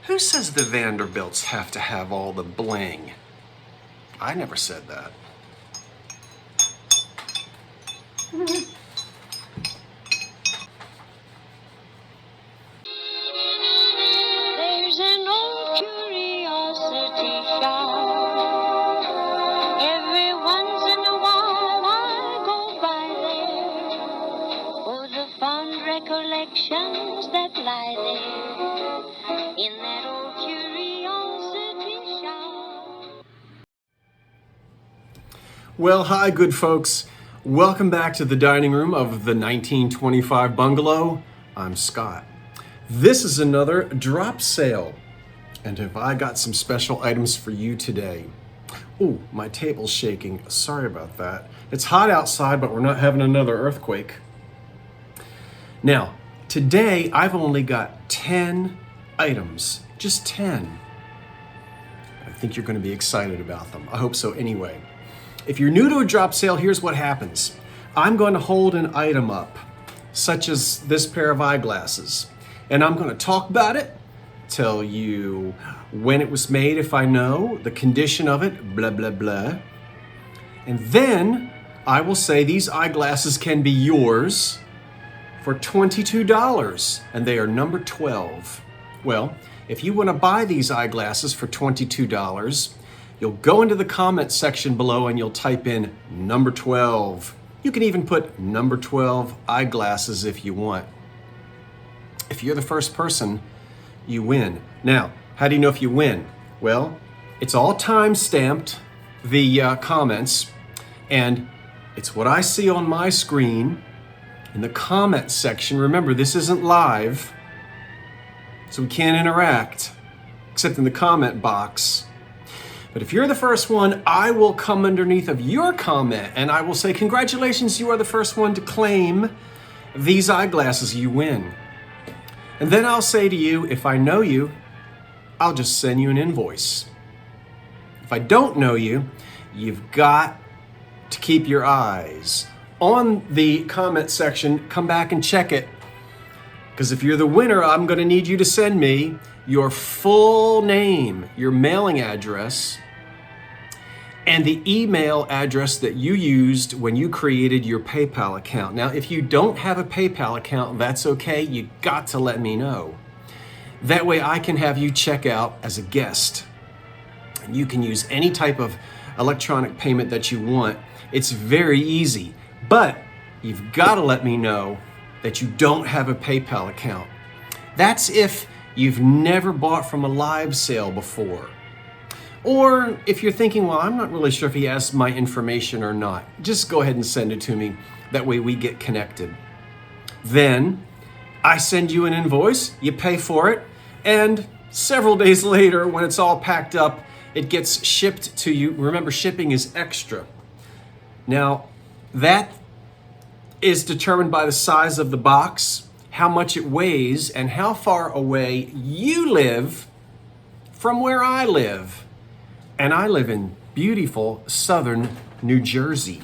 Who says the Vanderbilts have to have all the bling? I never said that. There's an old curiosity shop. Every once in a while I go by there for the fond recollections that lie there in that old curiosity shop. Well, hi, good folks. Welcome back to the dining room of the 1925 bungalow. I'm Scott. This is another drop sale. And have I got some special items for you today? Oh, my table's shaking. Sorry about that. It's hot outside, but we're not having another earthquake. Now, today I've only got 10 items, just 10. I think you're going to be excited about them. I hope so anyway. If you're new to a drop sale, here's what happens. I'm going to hold an item up, such as this pair of eyeglasses, and I'm going to talk about it, tell you when it was made if I know, the condition of it, blah, blah, blah. And then I will say these eyeglasses can be yours for $22, and they are number 12. Well, if you want to buy these eyeglasses for $22, you'll go into the comment section below and you'll type in number 12. You can even put number 12 eyeglasses if you want. If you're the first person, you win. Now, how do you know if you win? Well, it's all time stamped, the comments, and it's what I see on my screen in the comment section. Remember, this isn't live, so we can't interact except in the comment box. But if you're the first one, I will come underneath of your comment and I will say, congratulations, you are the first one to claim these eyeglasses, you win. And then I'll say to you, if I know you, I'll just send you an invoice. If I don't know you, you've got to keep your eyes on the comment section. Come back and check it. Because if you're the winner, I'm going to need you to send me your full name, your mailing address, and the email address that you used when you created your PayPal account. Now, if you don't have a PayPal account, that's okay. You got to let me know. That way I can have you check out as a guest. And you can use any type of electronic payment that you want. It's very easy, but you've got to let me know that you don't have a PayPal account. That's if you've never bought from a live sale before. Or if you're thinking, well, I'm not really sure if he has my information or not, just go ahead and send it to me. That way we get connected. Then I send you an invoice, you pay for it, and several days later, when it's all packed up, it gets shipped to you. Remember, shipping is extra. Now, that is determined by the size of the box, how much it weighs, and how far away you live from where I live. And I live in beautiful southern New Jersey.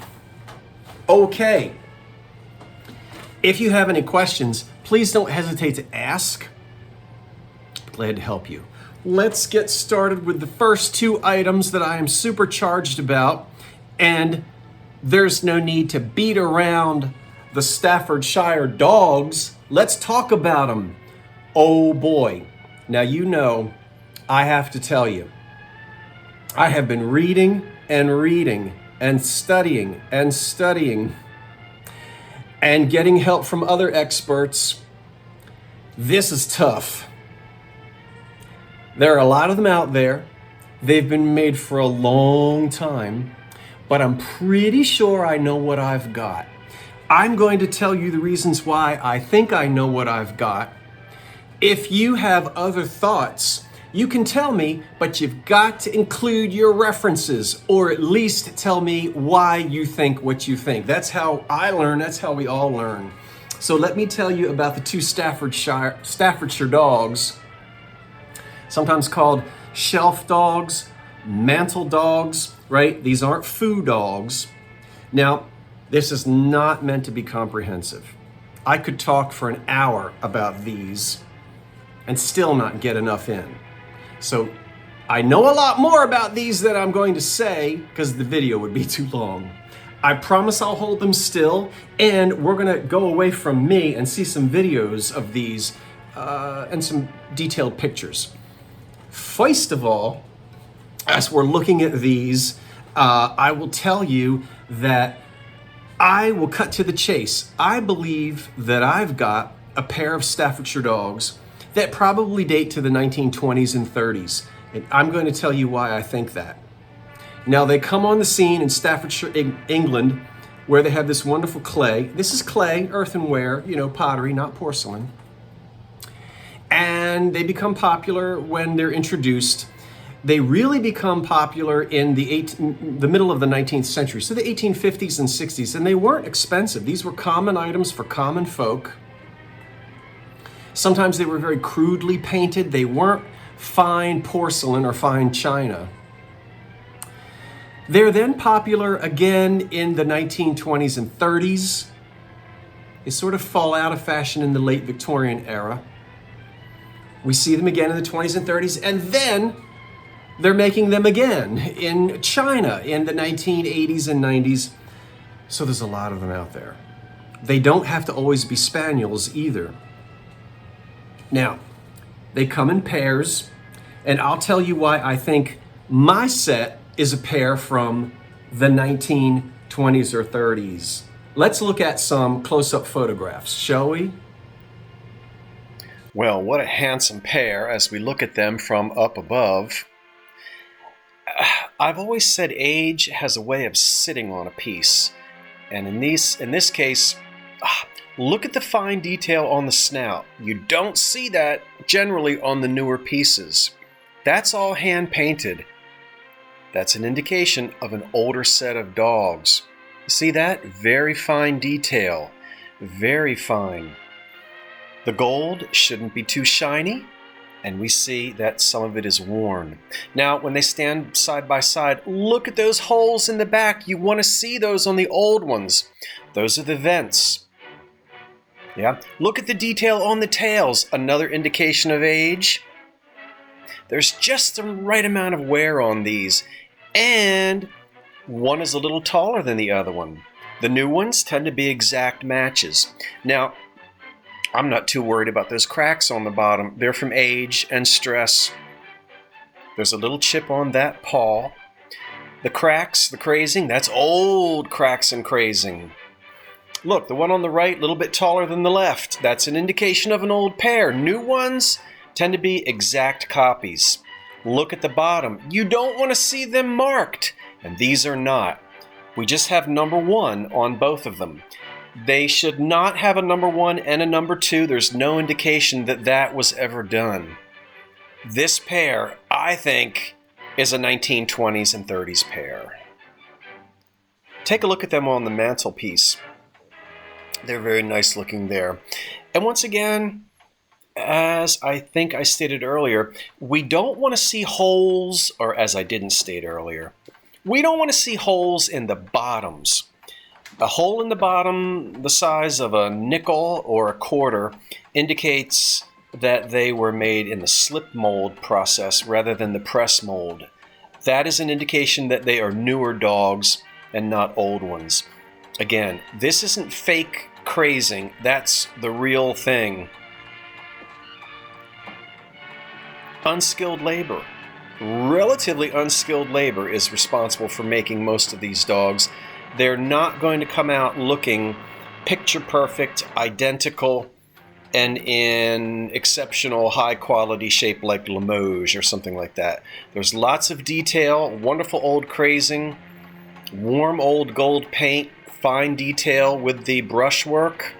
Okay. If you have any questions, please don't hesitate to ask. Glad to help you. Let's get started with the first two items that I am supercharged about. And there's no need to beat around the Staffordshire dogs. Let's talk about them. Oh boy. Now, you know, I have to tell you, I have been reading and reading and studying and getting help from other experts. This is tough. There are a lot of them out there. They've been made for a long time, but I'm pretty sure I know what I've got. I'm going to tell you the reasons why I think I know what I've got. If you have other thoughts, you can tell me, but you've got to include your references, or at least tell me why you think what you think. That's how I learn. That's how we all learn. So let me tell you about the two Staffordshire dogs, sometimes called shelf dogs, mantle dogs, right? These aren't food dogs. Now, this is not meant to be comprehensive. I could talk for an hour about these and still not get enough in. So I know a lot more about these than I'm going to say because the video would be too long. I promise I'll hold them still, and we're gonna go away from me and see some videos of these and some detailed pictures. First of all, as we're looking at these, I will tell you that I will cut to the chase. I believe that I've got a pair of Staffordshire dogs that probably date to the 1920s and 30s. And I'm going to tell you why I think that. Now, they come on the scene in Staffordshire, England, where they have this wonderful clay. This is clay, earthenware, pottery, not porcelain. And they become popular when they're introduced. They really become popular in the middle of the 19th century, so the 1850s and 60s, and they weren't expensive. These were common items for common folk. Sometimes they were very crudely painted. They weren't fine porcelain or fine china. They're then popular again in the 1920s and 30s. They sort of fall out of fashion in the late Victorian era. We see them again in the 20s and 30s, and then they're making them again in China in the 1980s and 90s. So there's a lot of them out there. They don't have to always be spaniels either. Now, they come in pairs, and I'll tell you why I think my set is a pair from the 1920s or 30s. Let's look at some close-up photographs, shall we? Well, what a handsome pair as we look at them from up above. I've always said age has a way of sitting on a piece. And in this case, look at the fine detail on the snout. You don't see that generally on the newer pieces. That's all hand painted. That's an indication of an older set of dogs. You see that? Very fine detail. Very fine. The gold shouldn't be too shiny, and we see that some of it is worn. Now, when they stand side by side, look at those holes in the back. You want to see those on the old ones. Those are the vents. Yeah. Look at the detail on the tails. Another indication of age. There's just the right amount of wear on these, and one is a little taller than the other one. The new ones tend to be exact matches. Now, I'm not too worried about those cracks on the bottom. They're from age and stress. There's a little chip on that paw. The cracks, the crazing, that's old cracks and crazing. Look, the one on the right, a little bit taller than the left. That's an indication of an old pair. New ones tend to be exact copies. Look at the bottom. You don't want to see them marked, and these are not. We just have number 1 on both of them. They should not have a number 1 and a number 2. There's no indication that that was ever done. This pair, I think, is a 1920s and 30s pair. Take a look at them on the mantelpiece. They're very nice looking there. And once again, as I think I stated earlier, we don't want to see holes, or as I didn't state earlier, we don't want to see holes in the bottoms. A hole in the bottom the size of a nickel or a quarter indicates that they were made in the slip mold process rather than the press mold. That is an indication that they are newer dogs and not old ones. Again, this isn't fake crazing, that's the real thing. Unskilled labor. Relatively unskilled labor is responsible for making most of these dogs. They're not going to come out looking picture perfect, identical, and in exceptional high quality shape like Limoges or something like that. There's lots of detail, wonderful old crazing, warm old gold paint, fine detail with the brushwork.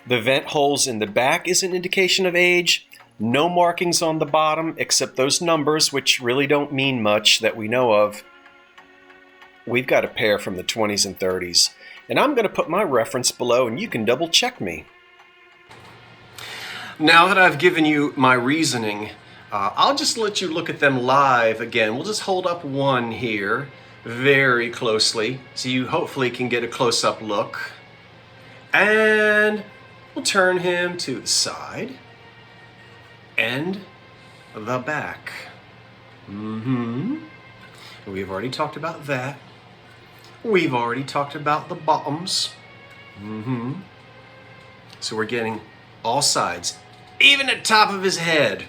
The vent holes in the back is an indication of age. No markings on the bottom except those numbers, which really don't mean much that we know of. We've got a pair from the 20s and 30s, and I'm going to put my reference below and you can double check me. Now that I've given you my reasoning, I'll just let you look at them live again. We'll just hold up one here very closely so you hopefully can get a close-up look. And we'll turn him to the side and the back. We've already talked about that. We've already talked about the bottoms. So we're getting all sides, even the top of his head.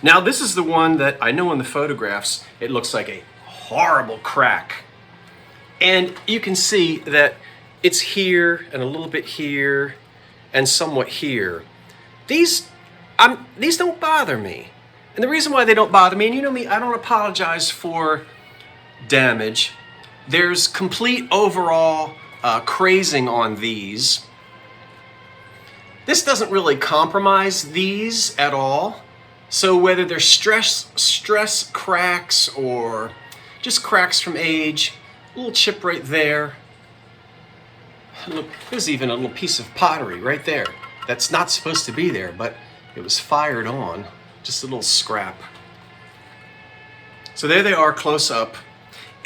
Now this is the one that I know in the photographs, it looks like a horrible crack. And you can see that it's here and a little bit here and somewhat here. These don't bother me. And the reason why they don't bother me, and you know me, I don't apologize for damage. There's complete overall crazing on these. This doesn't really compromise these at all. So whether they're stress cracks or just cracks from age, a little chip right there. Look, there's even a little piece of pottery right there that's not supposed to be there, but it was fired on. Just a little scrap. So there they are close up.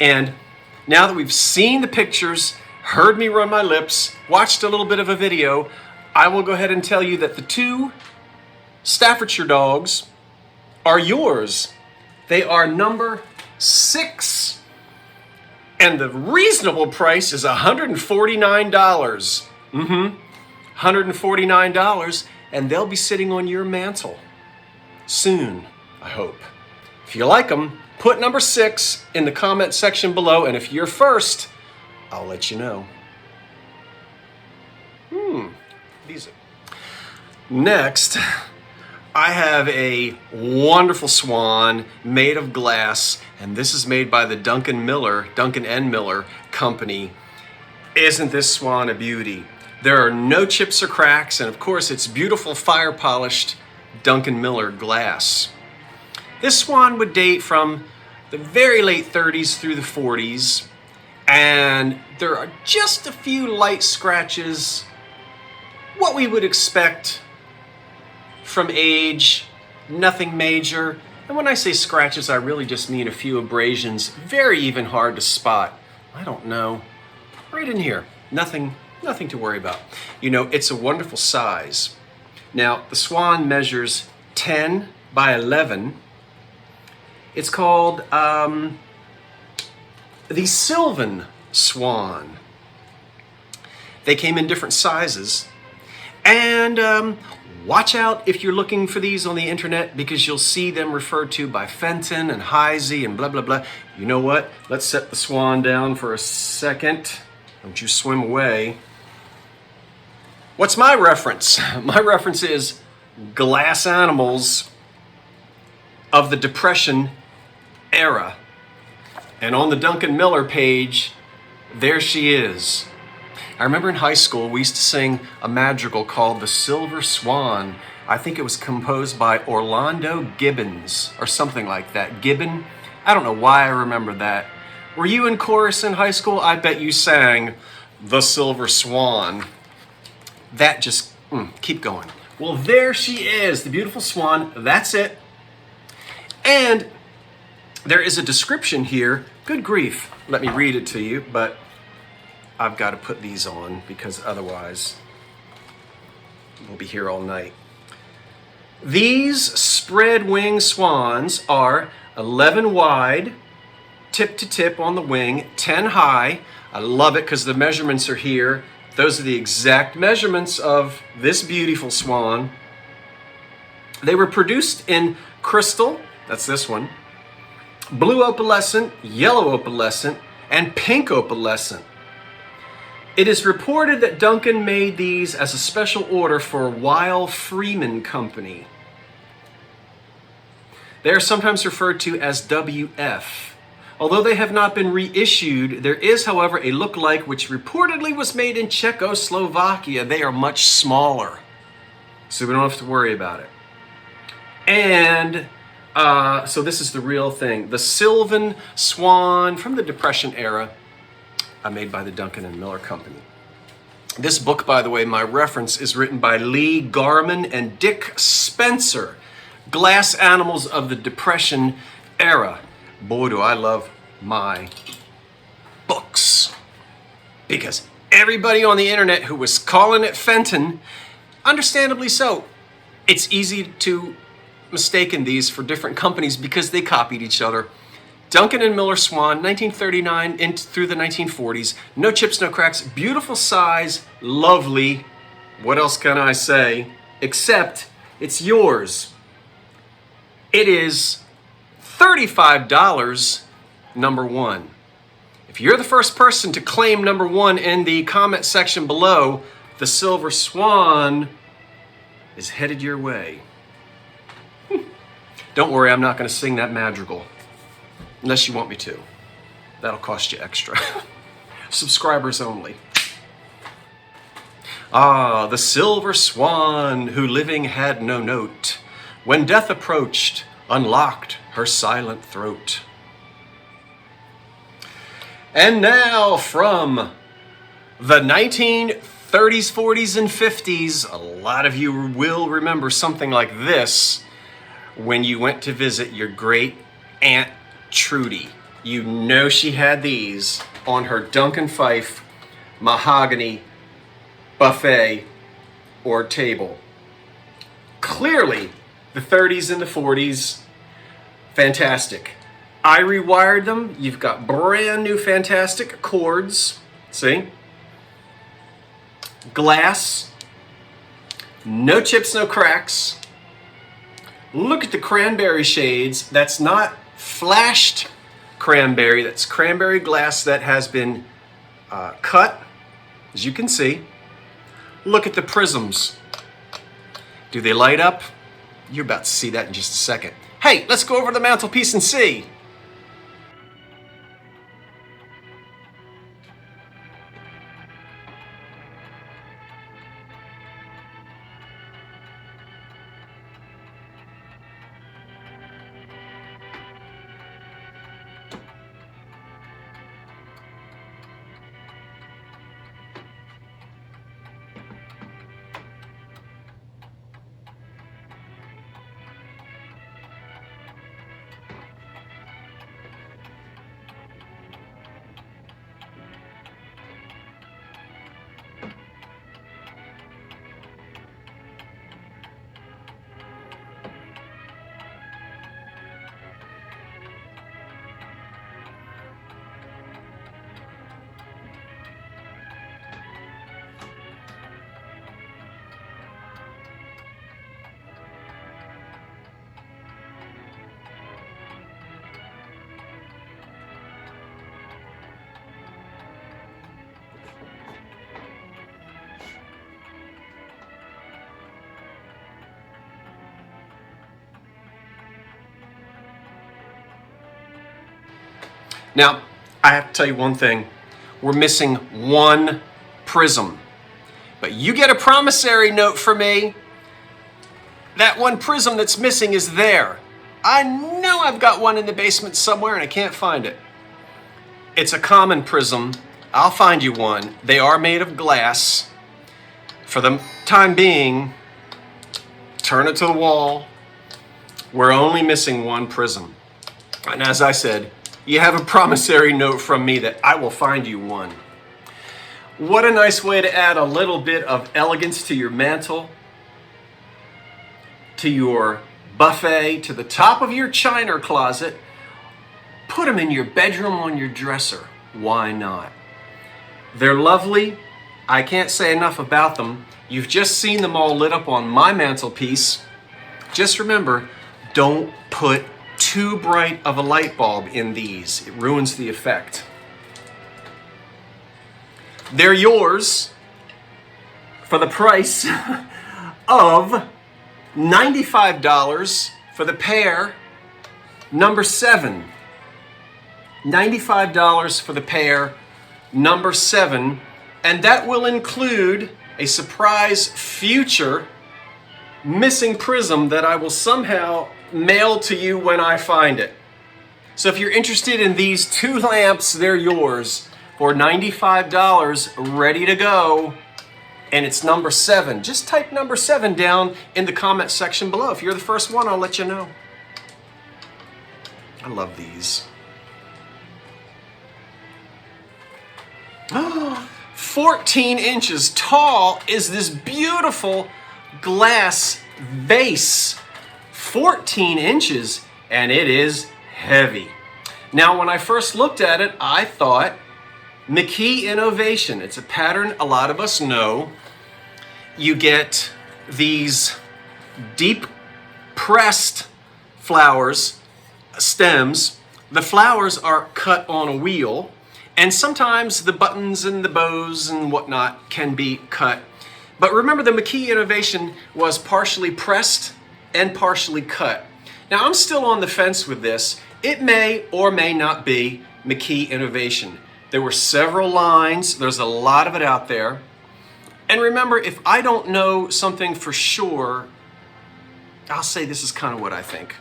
And now that we've seen the pictures, heard me run my lips, watched a little bit of a video, I will go ahead and tell you that the two Staffordshire dogs are yours. They are number 6. And the reasonable price is $149. $149. And they'll be sitting on your mantle soon, I hope. If you like them, put number 6 in the comment section below. And if you're first, I'll let you know. These are... Next, I have a wonderful swan made of glass, and this is made by the Duncan N. Miller Company. Isn't this swan a beauty? There are no chips or cracks, and of course it's beautiful fire polished Duncan Miller glass. This swan would date from the very late 30s through the 40s, and there are just a few light scratches, what we would expect from age, nothing major. And when I say scratches, I really just mean a few abrasions, very even hard to spot. I don't know, right in here, nothing to worry about. You know, it's a wonderful size. Now, the swan measures 10 by 11. It's called the Sylvan Swan. They came in different sizes. And watch out if you're looking for these on the internet, because you'll see them referred to by Fenton and Heisey and blah, blah, blah. You know what? Let's set the swan down for a second. Don't you swim away. What's my reference? My reference is glass animals of the Depression era. And on the Duncan Miller page, there she is. I remember in high school, we used to sing a madrigal called The Silver Swan. I think it was composed by Orlando Gibbons or something like that. Gibbon? I don't know why I remember that. Were you in chorus in high school? I bet you sang The Silver Swan. That just, keep going. Well, there she is, the beautiful swan. That's it. And there is a description here. Good grief. Let me read it to you, but I've got to put these on because otherwise we'll be here all night. These spread wing swans are 11 wide, tip to tip on the wing, 10 high. I love it because the measurements are here. Those are the exact measurements of this beautiful swan. They were produced in crystal, that's this one, blue opalescent, yellow opalescent, and pink opalescent. It is reported that Duncan made these as a special order for Weil Freeman Company. They are sometimes referred to as WF. Although they have not been reissued, there is, however, a look-alike which reportedly was made in Czechoslovakia. They are much smaller, so we don't have to worry about it. And so this is the real thing. The Sylvan Swan from the Depression era, made by the Duncan and Miller Company. This book, by the way, my reference is written by Lee Garman and Dick Spencer, Glass Animals of the Depression Era. Boy, do I love my books. Because everybody on the internet who was calling it Fenton, understandably so, it's easy to mistaken these for different companies because they copied each other. Duncan and Miller Swan, 1939 through the 1940s. No chips, no cracks. Beautiful size, lovely. What else can I say? Except it's yours. It is $35, number one. If you're the first person to claim number one in the comment section below, the Silver Swan is headed your way. Don't worry, I'm not going to sing that madrigal. Unless you want me to. That'll cost you extra. Subscribers only. Ah, the Silver Swan, who living had no note, when death approached, unlocked her silent throat. And now from the 1930s, 40s, and 50s, a lot of you will remember something like this when you went to visit your great Aunt Trudy. You know she had these on her Duncan Phyfe mahogany buffet or table. Clearly, the 30s and the 40s, fantastic. I rewired them. You've got brand new fantastic cords. See? Glass. No chips, no cracks. Look at the cranberry shades. That's not flashed cranberry. That's cranberry glass that has been cut, as you can see. Look at the prisms. Do they light up? You're about to see that in just a second. Hey, let's go over to the mantelpiece and see. Now, I have to tell you one thing. We're missing one prism. But you get a promissory note from me. That one prism that's missing is there. I know I've got one in the basement somewhere and I can't find it. It's a common prism. I'll find you one. They are made of glass. For the time being, turn it to the wall. We're only missing one prism. And as I said, you have a promissory note from me that I will find you one. What a nice way to add a little bit of elegance to your mantle, to your buffet, to the top of your china closet. Put them in your bedroom on your dresser. Why not? They're lovely. I can't say enough about them. You've just seen them all lit up on my mantelpiece. Just remember, don't put too bright of a light bulb in these. It ruins the effect. They're yours for the price of $95 for the pair, number 7. $95 for the pair, number 7. And that will include a surprise future missing prism that I will somehow mail to you when I find it. So if you're interested in these 2 lamps, they're yours for $95, ready to go. And it's number 7. Just type number 7 down in the comment section below. If you're the first one, I'll let you know. I love these. 14 inches tall is this beautiful glass vase 14 inches, and it is heavy. Now, when I first looked at it, I thought McKee Innovation. It's a pattern a lot of us know. You get these deep pressed flowers, stems. The flowers are cut on a wheel, and sometimes the buttons and the bows and whatnot can be cut. But remember, the McKee Innovation was partially pressed and partially cut. Now, I'm still on the fence with this. It may or may not be McKee Innovation. There were several lines. There's a lot of it out there. And remember, if I don't know something for sure, I'll say this is kind of what I think.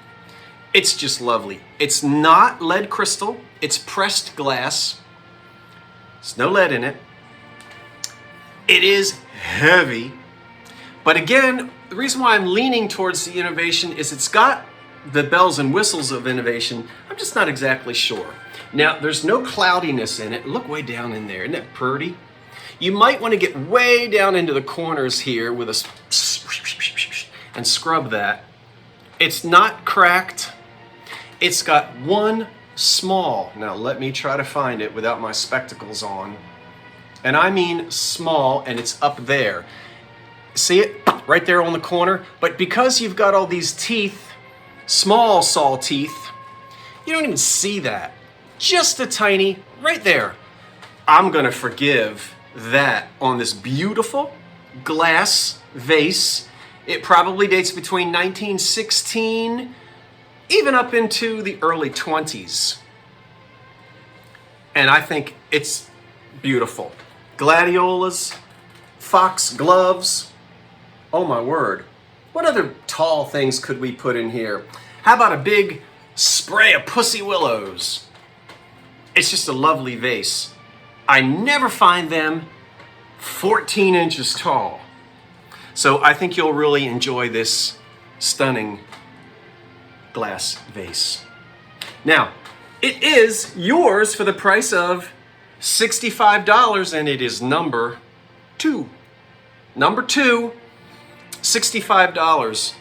It's just lovely. It's not lead crystal. It's pressed glass. There's no lead in it. It is heavy. But again, the reason why I'm leaning towards the Innovation is it's got the bells and whistles of Innovation. I'm just not exactly sure. Now, there's no cloudiness in it. Look way down in there. Isn't that pretty? You might want to get way down into the corners here with a and scrub that. It's not cracked. It's got one small, now let me try to find it without my spectacles on. And I mean small, and it's up there. See it? Right there on the corner. But because you've got all these teeth, small saw teeth, you don't even see that. Just a tiny, right there. I'm gonna forgive that on this beautiful glass vase. It probably dates between 1916, even up into the early 20s. And I think it's beautiful. Gladiolas, foxgloves. Oh my word. What other tall things could we put in here? How about a big spray of pussy willows? It's just a lovely vase. I never find them 14 inches tall. So I think you'll really enjoy this stunning glass vase. Now, it is yours for the price of $65, and it is number 2. Number 2, $65.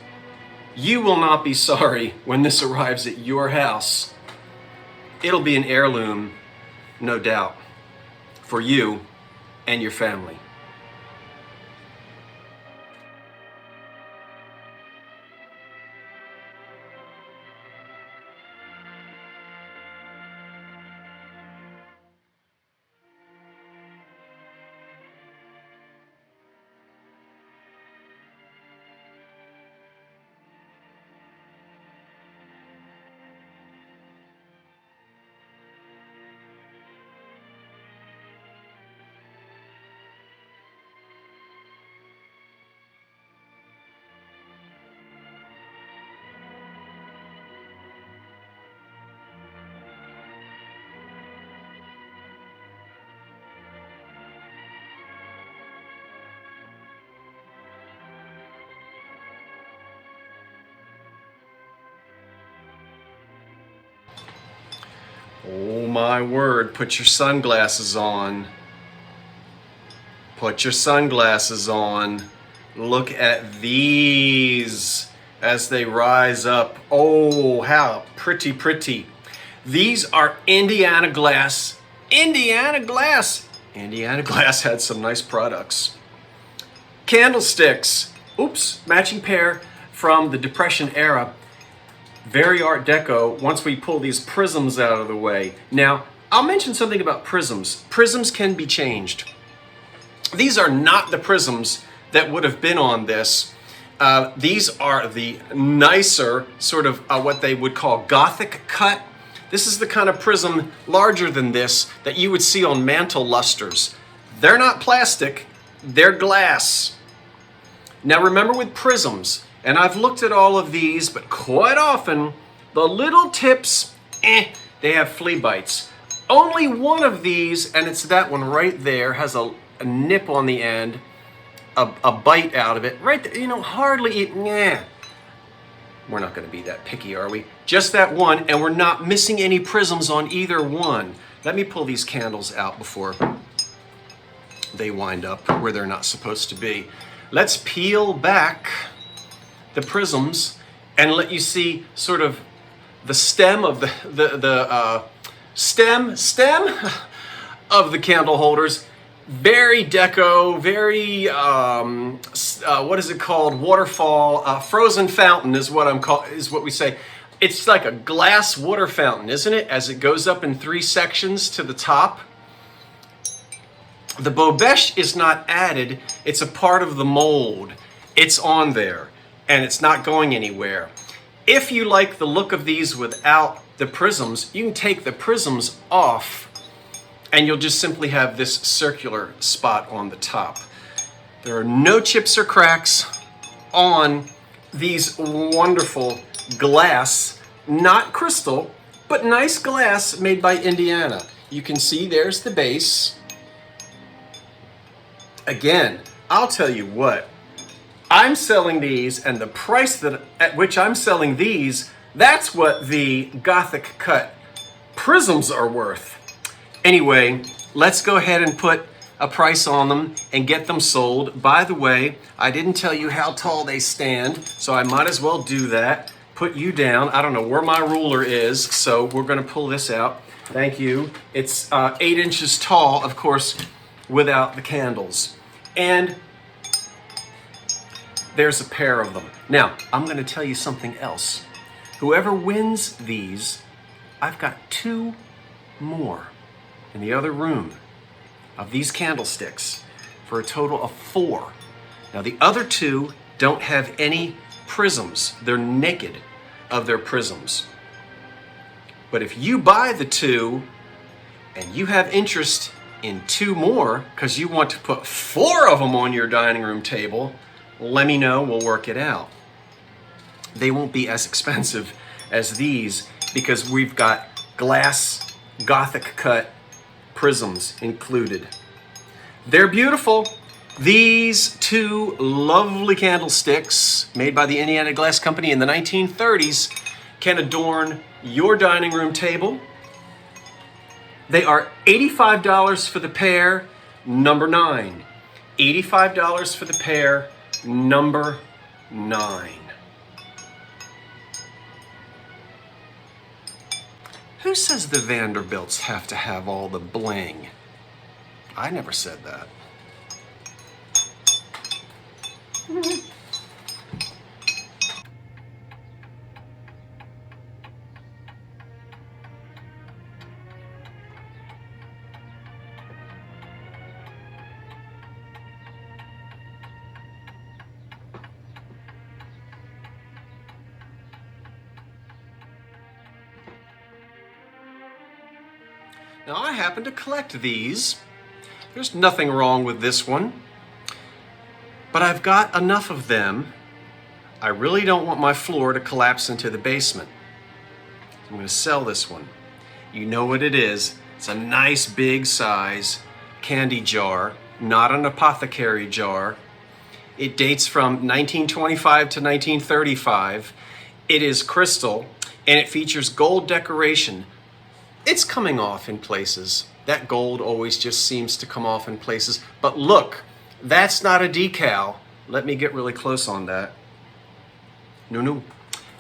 You will not be sorry when this arrives at your house. It'll be an heirloom, no doubt, for you and your family. Oh my word, put your sunglasses on. Put your sunglasses on. Look at these as they rise up. Oh, how pretty, pretty. These are Indiana Glass. Indiana Glass. Indiana Glass had some nice products. Candlesticks. Oops, matching pair from the Depression era. Very Art Deco once we pull these prisms out of the way. Now, I'll mention something about prisms. Prisms can be changed. These are not the prisms that would have been on this. These are the nicer, sort of what they would call Gothic cut. This is the kind of prism larger than this that you would see on mantle lusters. They're not plastic, they're glass. Now remember with prisms, and I've looked at all of these, but quite often, the little tips, they have flea bites. Only one of these, and it's that one right there, has a nip on the end, a bite out of it. Right there, hardly, We're not gonna be that picky, are we? Just that one, and we're not missing any prisms on either one. Let me pull these candles out before they wind up where they're not supposed to be. Let's peel back the prisms and let you see sort of the stem of the stem of the candle holders. Very deco, very what is it called? Waterfall, frozen fountain is what we say. It's like a glass water fountain, isn't it? As it goes up in 3 sections to the top. The Bobèche is not added, it's a part of the mold. It's on there, and it's not going anywhere. If you like the look of these without the prisms, you can take the prisms off, and you'll just simply have this circular spot on the top. There are no chips or cracks on these wonderful glass, not crystal, but nice glass made by Indiana. You can see there's the base. Again, I'll tell you what, I'm selling these, and the price at which I'm selling these, that's what the Gothic cut prisms are worth. Anyway, let's go ahead and put a price on them and get them sold. By the way, I didn't tell you how tall they stand, so I might as well do that. Put you down. I don't know where my ruler is, so we're going to pull this out. Thank you. It's 8 inches tall, of course, without the candles. And there's a pair of them. Now, I'm going to tell you something else. Whoever wins these, I've got 2 more in the other room of these candlesticks for a total of 4. Now, the other 2 don't have any prisms. They're naked of their prisms. But if you buy the 2 and you have interest in 2 more because you want to put 4 of them on your dining room table, let me know, we'll work it out. They won't be as expensive as these because we've got glass Gothic cut prisms included. They're beautiful. These 2 lovely candlesticks made by the Indiana Glass Company in the 1930s can adorn your dining room table. They are $85 for the pair, number 9. $85 for the pair, number 9. Who says the Vanderbilts have to have all the bling? I never said that. Now, I happen to collect these. There's nothing wrong with this one, but I've got enough of them. I really don't want my floor to collapse into the basement. I'm going to sell this one. You know what it is. It's a nice big size candy jar, not an apothecary jar. It dates from 1925 to 1935. It is crystal, and it features gold decoration. It's coming off in places. That gold always just seems to come off in places. But look, that's not a decal. Let me get really close on that. No.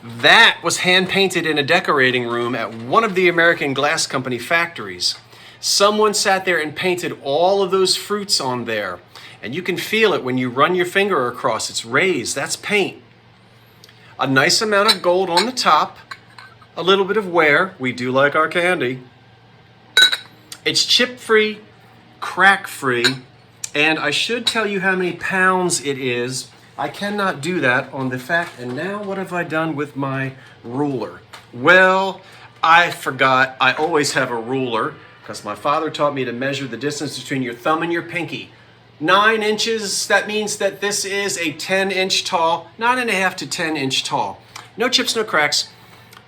That was hand painted in a decorating room at one of the American Glass Company factories. Someone sat there and painted all of those fruits on there. And you can feel it when you run your finger across. It's raised. That's paint. A nice amount of gold on the top. A little bit of wear. We do like our candy. It's chip-free, crack-free, and I should tell you how many pounds it is. I cannot do that on the fact, and now what have I done with my ruler? Well, I forgot. I always have a ruler because my father taught me to measure the distance between your thumb and your pinky. 9 inches, that means that this is a 10-inch tall, 9.5 to 10-inch tall. No chips, no cracks.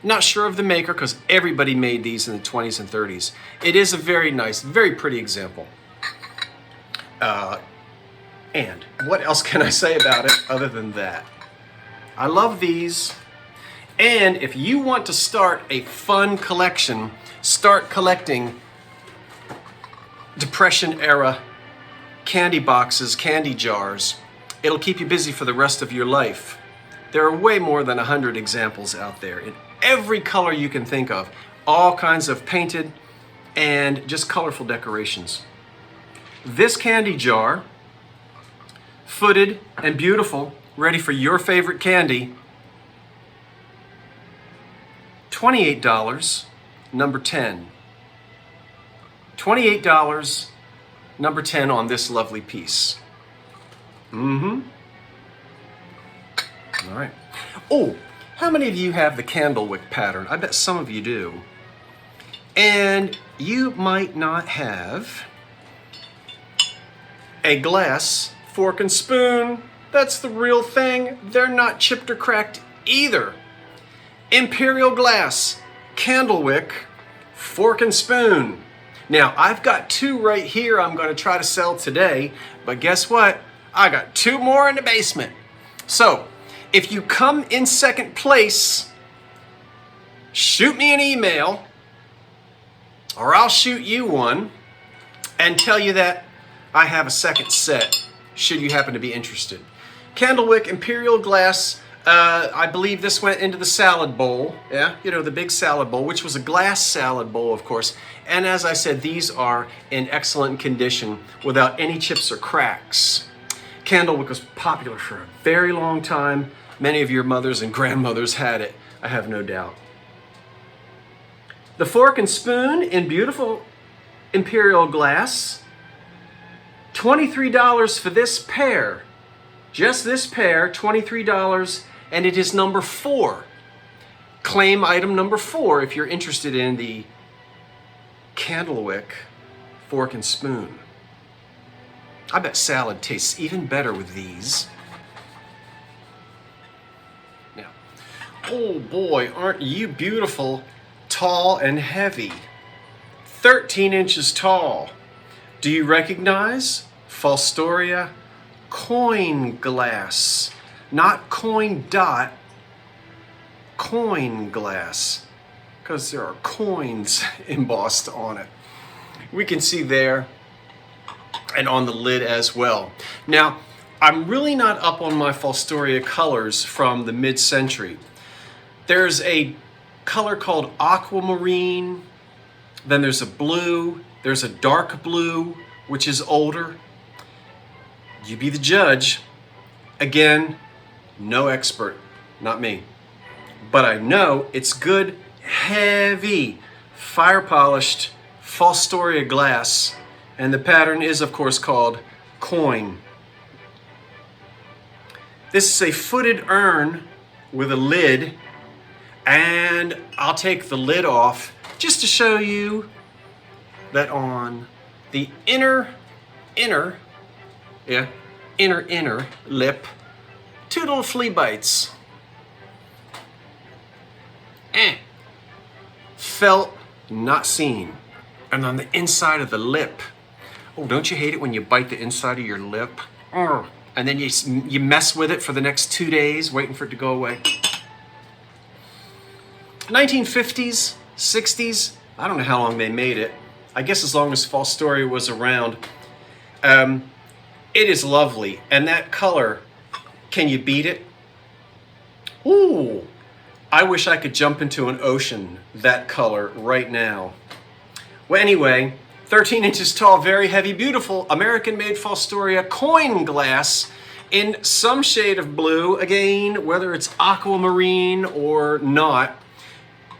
Not sure of the maker because everybody made these in the 20s and 30s. It is a very nice, very pretty example. And what else can I say about it other than that? I love these. And if you want to start a fun collection, start collecting Depression era candy boxes, candy jars. It'll keep you busy for the rest of your life. There are way more than 100 examples out there in every color you can think of. All kinds of painted and just colorful decorations. This candy jar, footed and beautiful, ready for your favorite candy, $28, number 10. $28, number 10 on this lovely piece. All right. Oh, how many of you have the candlewick pattern? I bet some of you do. And you might not have a glass fork and spoon. That's the real thing. They're not chipped or cracked either. Imperial glass, candlewick, fork and spoon. Now, I've got two right here I'm going to try to sell today, but guess what? I got two more in the basement. So, if you come in second place, shoot me an email, or I'll shoot you one and tell you that I have a second set, should you happen to be interested. Candlewick Imperial Glass, I believe this went into the salad bowl, yeah, you know, the big salad bowl, which was a glass salad bowl, of course. And as I said, these are in excellent condition without any chips or cracks. Candlewick was popular for a very long time. Many of your mothers and grandmothers had it, I have no doubt. The fork and spoon in beautiful imperial glass, $23 for this pair. Just this pair, $23, and it is number 4. Claim item number 4 if you're interested in the Candlewick fork and spoon. I bet salad tastes even better with these. Now, oh boy, aren't you beautiful, tall and heavy. 13 inches tall. Do you recognize Fostoria coin glass? Not coin dot, coin glass, because there are coins embossed on it. We can see there and on the lid as well. Now, I'm really not up on my Fostoria colors from the mid-century. There's a color called aquamarine, then there's a blue, there's a dark blue, which is older. You be the judge. Again, no expert, not me. But I know it's good, heavy, fire polished Fostoria glass, and the pattern is of course called coin. This is a footed urn with a lid, and I'll take the lid off just to show you that on the inner lip, 2 little flea bites. Felt, not seen. And on the inside of the lip, oh, don't you hate it when you bite the inside of your lip? And then you mess with it for the next 2 days, waiting for it to go away. 1950s, 60s, I don't know how long they made it. I guess as long as Fostoria was around. It is lovely. And that color, can you beat it? Ooh, I wish I could jump into an ocean that color right now. Well, anyway, 13 inches tall, very heavy, beautiful, American-made Fostoria coin glass in some shade of blue. Again, whether it's aquamarine or not,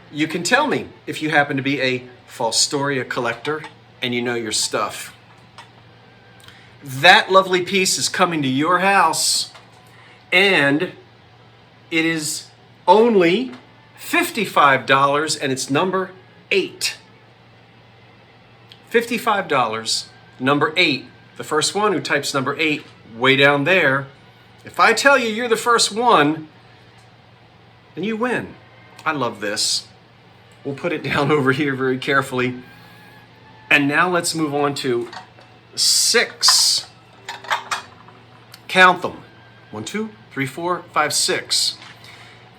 you can tell me if you happen to be a Fostoria collector and you know your stuff. That lovely piece is coming to your house, and it is only $55, and it's number 8. $55, number 8. The first one who types number 8 way down there. If I tell you you're the first one, then you win. I love this. We'll put it down over here very carefully. And now let's move on to 6. Count them. 1, 2, 3, 4, 5, 6.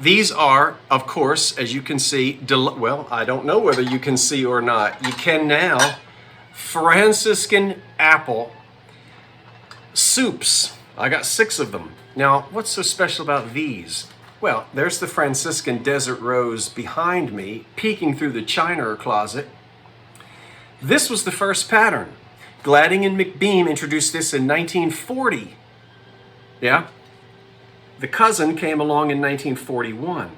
These are, of course, as you can see, well, I don't know whether you can see or not. You can now. Franciscan apple soups. I got 6 of them. Now, what's so special about these? Well, there's the Franciscan Desert Rose behind me, peeking through the china closet. This was the first pattern. Gladding and McBeam introduced this in 1940. Yeah? The cousin came along in 1941.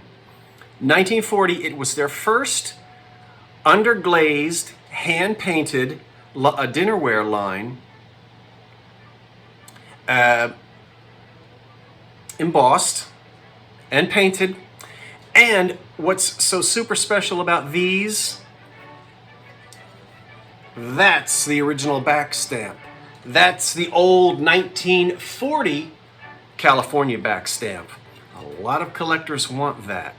1940, it was their first underglazed, hand-painted dinnerware line, embossed and painted. And what's so super special about these, that's the original back stamp. That's the old 1940 California back stamp. A lot of collectors want that.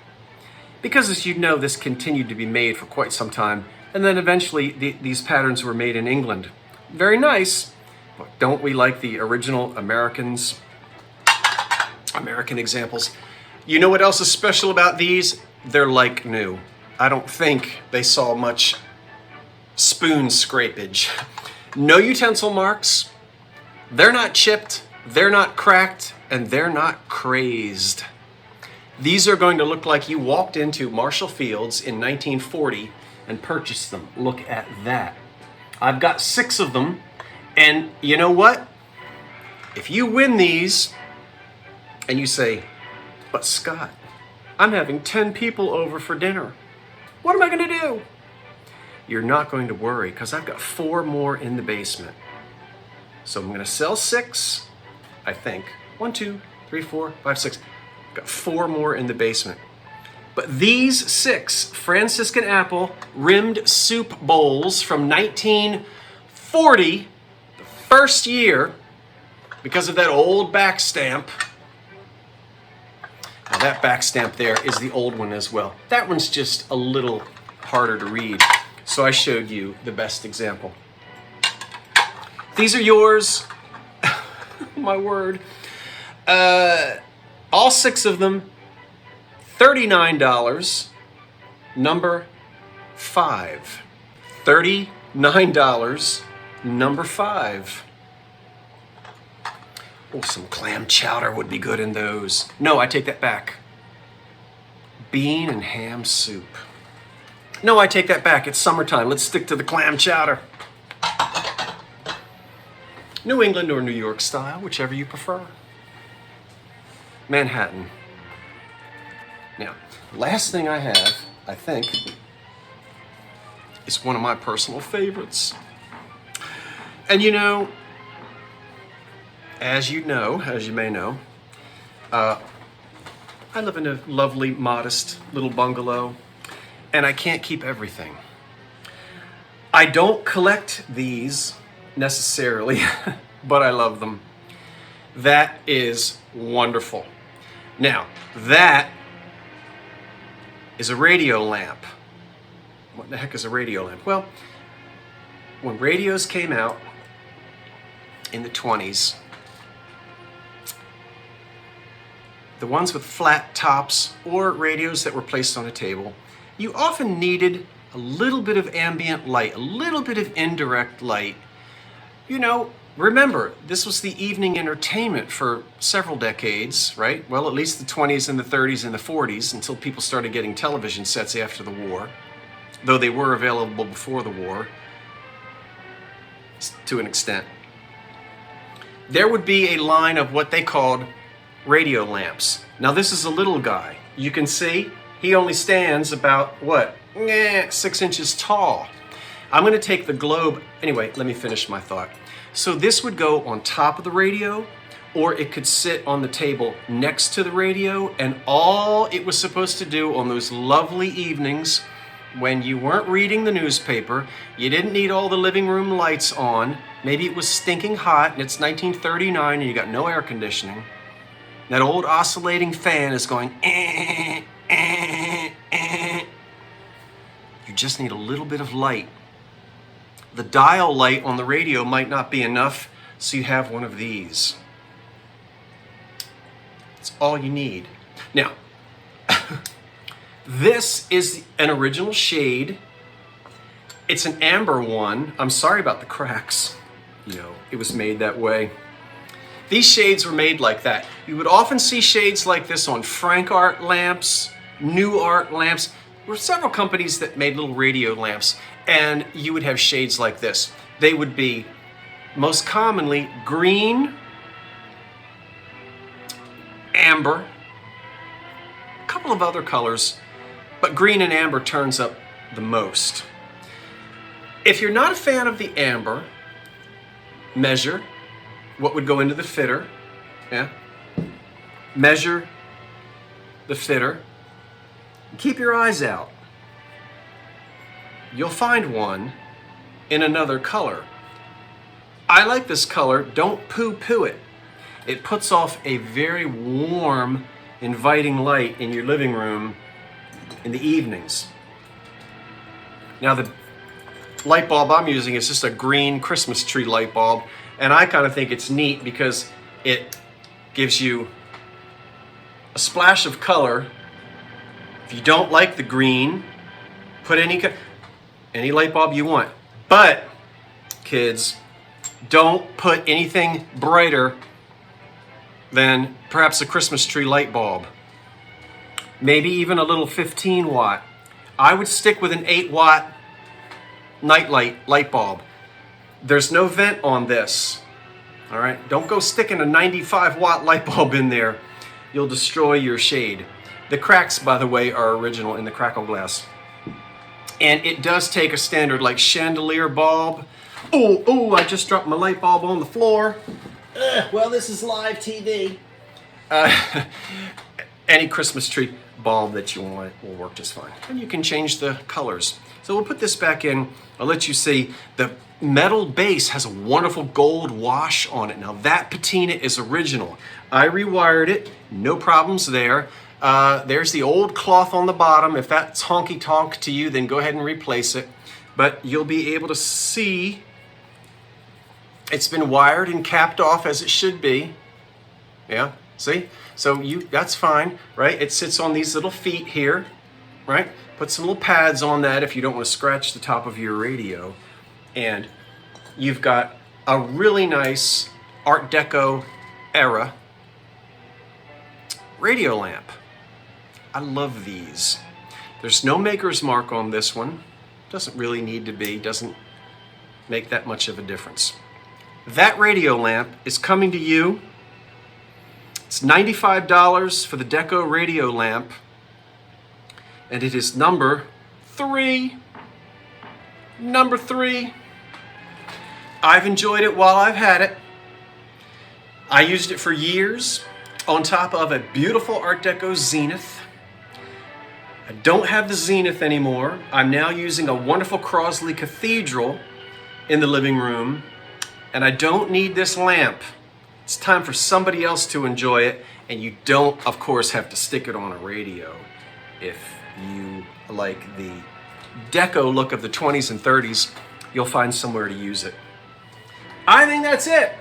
Because as you know, this continued to be made for quite some time. And then eventually these patterns were made in England. Very nice, but don't we like the original American examples? You know what else is special about these? They're like new. I don't think they saw much spoon scrapage. No utensil marks. They're not chipped, they're not cracked, and they're not crazed. These are going to look like you walked into Marshall Fields in 1940 and purchased them. Look at that. I've got 6 of them, and you know what? If you win these and you say, but Scott, I'm having 10 people over for dinner. What am I going to do? You're not going to worry, because I've got 4 more in the basement. So I'm going to sell 6, I think. 1, 2, 3, 4, 5, 6. Got 4 more in the basement. But these 6 Franciscan apple rimmed soup bowls from 1940, the first year, because of that old back stamp. Now that back stamp there is the old one as well. That one's just a little harder to read. So I showed you the best example. These are yours. My word. All 6 of them, $39, number 5. $39, number 5. Oh, some clam chowder would be good in those. No, I take that back. Bean and ham soup. No, I take that back. It's summertime. Let's stick to the clam chowder. New England or New York style, whichever you prefer. Manhattan. Now, last thing I have, I think, is one of my personal favorites. And you know, as you may know, I live in a lovely, modest little bungalow, and I can't keep everything. I don't collect these necessarily, but I love them. That is wonderful. Now, that is a radio lamp. What the heck is a radio lamp? Well, when radios came out in the 20s, the ones with flat tops or radios that were placed on a table, you often needed a little bit of ambient light, a little bit of indirect light. You know, remember, this was the evening entertainment for several decades, right? Well, at least the 20s and the 30s and the 40s, until people started getting television sets after the war, though they were available before the war, to an extent. There would be a line of what they called radio lamps. Now, this is a little guy. You can see he only stands about, 6 inches tall. I'm going to take the globe. Anyway, let me finish my thought. So this would go on top of the radio, or it could sit on the table next to the radio, and all it was supposed to do on those lovely evenings when you weren't reading the newspaper, you didn't need all the living room lights on, maybe it was stinking hot and it's 1939 and you got no air conditioning, that old oscillating fan is going You just need a little bit of light. The dial light on the radio might not be enough, so you have one of these. That's all you need. Now, this is an original shade. It's an amber one. I'm sorry about the cracks. You know, it was made that way. These shades were made like that. You would often see shades like this on Frank Art lamps, New Art lamps. There were several companies that made little radio lamps, and you would have shades like this. They would be most commonly green, amber, a couple of other colors, but green and amber turns up the most. If you're not a fan of the amber, measure what would go into the fitter. Yeah. Measure the fitter. Keep your eyes out. You'll find one in another color. I like this color. Don't poo-poo it. It puts off a very warm, inviting light in your living room in the evenings. Now the light bulb I'm using is just a green Christmas tree light bulb, and I kind of think it's neat because it gives you a splash of color. If you don't like the green, put any light bulb you want. But kids, don't put anything brighter than perhaps a Christmas tree light bulb. Maybe even a little 15 watt. I would stick with an 8 watt nightlight light bulb. There's no vent on this. All right, don't go sticking a 95 watt light bulb in there. You'll destroy your shade. The cracks, by the way, are original in the crackle glass. And it does take a standard like chandelier bulb. Oh, I just dropped my light bulb on the floor. Well, this is live TV. Any Christmas tree bulb that you want will work just fine. And you can change the colors. So we'll put this back in. I'll let you see the metal base has a wonderful gold wash on it. Now that patina is original. I rewired it, no problems there. There's the old cloth on the bottom. If that's honky tonk to you, then go ahead and replace it. But you'll be able to see it's been wired and capped off as it should be. Yeah, see? So that's fine, right? It sits on these little feet here, right? Put some little pads on that if you don't want to scratch the top of your radio. And you've got a really nice Art Deco era radio lamp. I love these. There's no maker's mark on this one. Doesn't really need to be, doesn't make that much of a difference. That radio lamp is coming to you. It's $95 for the Deco radio lamp. And it is number 3. Number 3. I've enjoyed it while I've had it. I used it for years on top of a beautiful Art Deco Zenith. I don't have the Zenith anymore. I'm now using a wonderful Crosley Cathedral in the living room, and I don't need this lamp. It's time for somebody else to enjoy it, and you don't, of course, have to stick it on a radio if you like the Deco look of the 20s and 30s. You'll find somewhere to use it. I think that's it.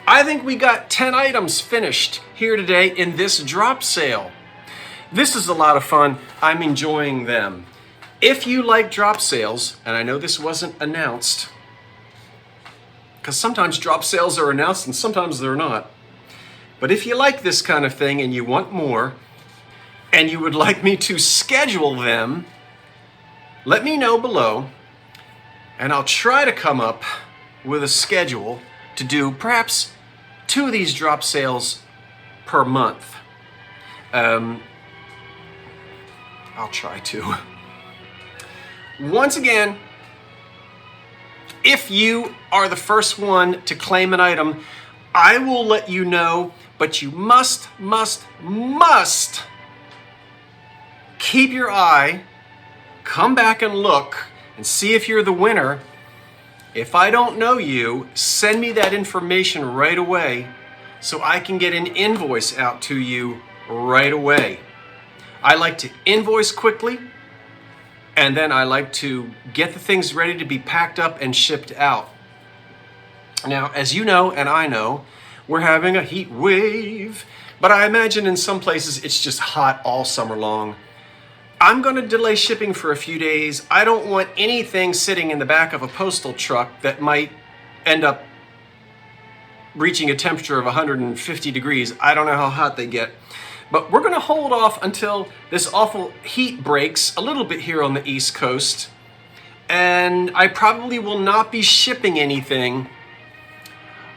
I think we got 10 items finished here today in this drop sale. This is a lot of fun. I'm enjoying them. If you like drop sales, and I know this wasn't announced, because sometimes drop sales are announced and sometimes they're not. But if you like this kind of thing and you want more, and you would like me to schedule them, let me know below, and I'll try to come up with a schedule to do perhaps 2 of these drop sales per month. I'll try to. Once again, if you are the first one to claim an item, I will let you know, but you must keep your eye, come back and look and see if you're the winner. If I don't know you, send me that information right away so I can get an invoice out to you right away. I like to invoice quickly, and then I like to get the things ready to be packed up and shipped out. Now, as you know, and I know, we're having a heat wave, but I imagine in some places it's just hot all summer long. I'm going to delay shipping for a few days. I don't want anything sitting in the back of a postal truck that might end up reaching a temperature of 150 degrees. I don't know how hot they get. But we're going to hold off until this awful heat breaks a little bit here on the East Coast. And I probably will not be shipping anything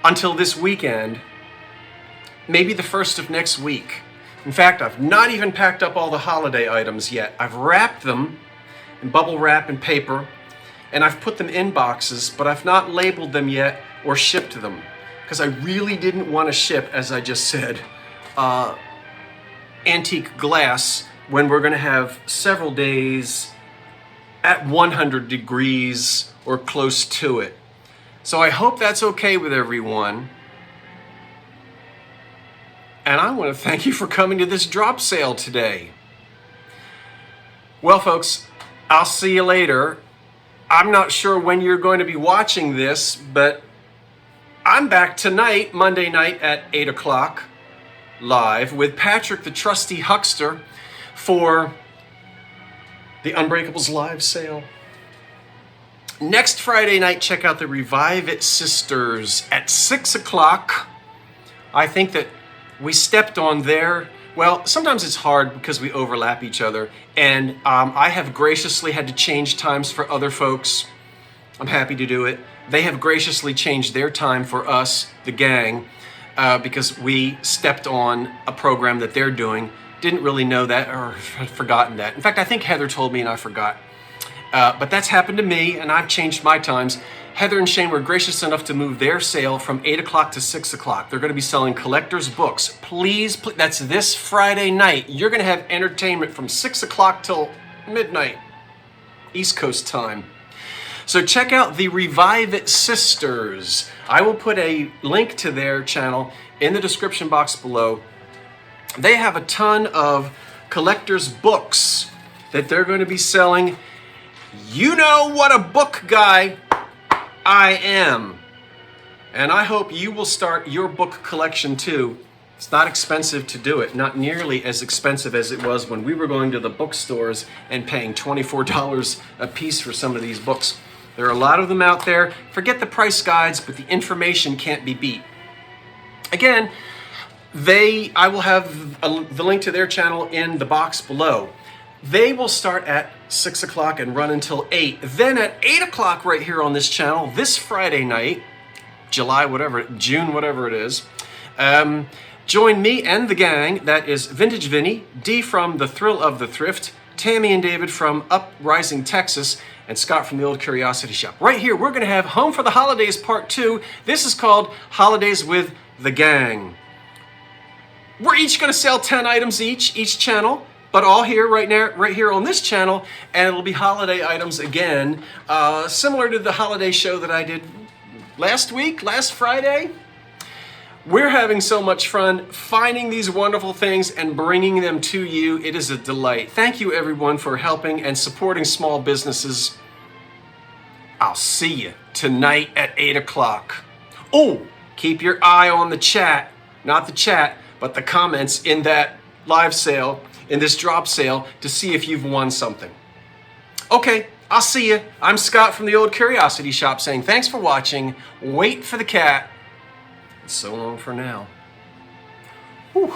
until this weekend, maybe the first of next week. In fact, I've not even packed up all the holiday items yet. I've wrapped them in bubble wrap and paper, and I've put them in boxes, but I've not labeled them yet or shipped them, because I really didn't want to ship, as I just said, antique glass when we're going to have several days at 100 degrees or close to it. So I hope that's okay with everyone. And I want to thank you for coming to this drop sale today. Well, folks, I'll see you later. I'm not sure when you're going to be watching this, but I'm back tonight, Monday night at 8 o'clock, live with Patrick the Trusty Huckster for the Unbreakables live sale. Next Friday night, check out the Revive It Sisters at 6 o'clock. I think that we stepped on their, well, sometimes it's hard because we overlap each other, and I have graciously had to change times for other folks. I'm happy to do it. They have graciously changed their time for us, the gang, because we stepped on a program that they're doing. Didn't really know that or had forgotten that. In fact, I think Heather told me and I forgot. But that's happened to me, and I've changed my times. Heather and Shane were gracious enough to move their sale from 8 o'clock to 6 o'clock. They're going to be selling collector's books. Please, that's this Friday night. You're going to have entertainment from 6 o'clock till midnight, East Coast time. So check out the Revive It Sisters. I will put a link to their channel in the description box below. They have a ton of collector's books that they're going to be selling. You know what a book guy I am. And I hope you will start your book collection too. It's not expensive to do it, not nearly as expensive as it was when we were going to the bookstores and paying $24 a piece for some of these books. There are a lot of them out there. Forget the price guides, but the information can't be beat. Again, I will have the link to their channel in the box below. They will start at 6 o'clock and run until 8. Then at 8 o'clock right here on this channel, this Friday night, June, whatever it is, join me and the gang. That is Vintage Vinny, Dee from The Thrill of the Thrift, Tammy and David from Uprising, Texas, and Scott from the Old Curiosity Shop. Right here, we're going to have Home for the Holidays Part 2. This is called Holidays with the Gang. We're each going to sell 10 items each channel. But all here, right here on this channel, and it'll be holiday items again, similar to the holiday show that I did last Friday. We're having so much fun finding these wonderful things and bringing them to you. It is a delight. Thank you, everyone, for helping and supporting small businesses. I'll see you tonight at 8 o'clock. Oh, keep your eye on the chat, not the chat, but the comments in that live sale, in this drop sale, to see if you've won something. Okay, I'll see you. I'm Scott from the Old Curiosity Shop saying thanks for watching. Wait for the cat. And so long for now. Whew.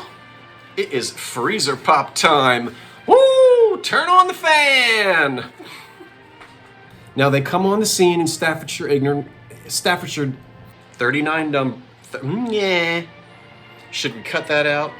It is freezer pop time. Woo! Turn on the fan. Now they come on the scene in Staffordshire 39 yeah. Should we cut that out?